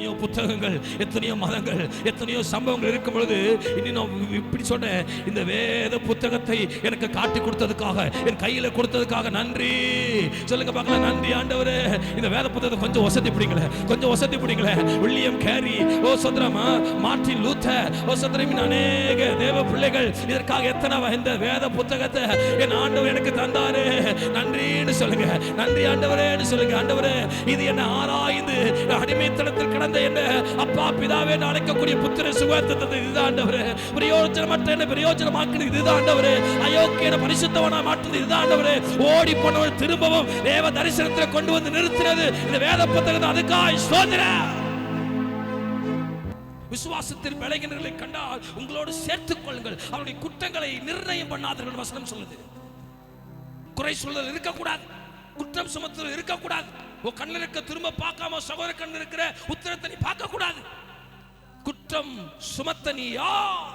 எத்தனையோ புத்தகங்கள், எத்தனையோ மதங்கள், எத்தனையோ சம்பவங்கள் இருக்கும் பொழுது இனி நான் இப்படி சொன்னேன், இந்த வேத புத்தகத்தை எனக்கு காட்டி கொடுத்ததுக்காக, என் கையில கொடுத்ததுக்காக நன்றி சொல்லுங்க பார்க்கலாம். நன்றி ஆண்டவரே. இந்த வேத புத்தகத்தை கொஞ்சம் வசதி பிடிங்களே, கொஞ்சம் வசதி பிடிங்களே. வில்லியம் கேரி, ஓ சந்திரமா, மார்ட்டின் லூத்தர், ஓ சந்திரமின் அநேக தேவ பிள்ளைகள் இதற்காக எத்தனை இந்த வேத புத்தகத்தை என் ஆண்டவர் எனக்கு தந்தாரு. நன்றின்னு சொல்லுங்க, நன்றி ஆண்டவரேன்னு சொல்லுங்க. ஆண்டவரே, இது என்ன ஆராய்ந்து அடிமைத்தனத்தில் கிடந்த என்ன அப்பா பிதாவே அழைக்கக்கூடிய புத்திர சுகத்தது இதுதான் ஆண்டவரே. பிரயோஜனமற்ற என்ன பிரயோஜனமாக்குது இதுதான் ஆண்டவரே. அயோக்கியன பரிசுத்தவனா மாற்றுது இதுதான் ஆண்டவரே. ஓடி போனவர் திரும்பவும் தேவ தரிசனத்தில் கொண்டு வந்து நிறுத்தினது இந்த வேத புத்தகத்தை. அதுக்காக ஸ்தோத்திரம். விசுவாசத்தில் விளைகின்றவர்களை கண்டால் உங்களோடு சேர்த்துக் கொள்ளுங்கள், அவருடைய குற்றங்களை நிர்ணயம் பண்ணாதீர்கள் வசனம் சொல்லுது. குறை சொல்லுதல் இருக்கக்கூடாது, குற்றம் சுமத்துதல் இருக்கக்கூடாது. உன் கண்ணில் இருக்க திரும்ப பார்க்காம சகோதர கண்ணில் இருக்கிற உத்தரத்தை நீ பார்க்க கூடாது. குற்றம் சுமத்த நீ யார்?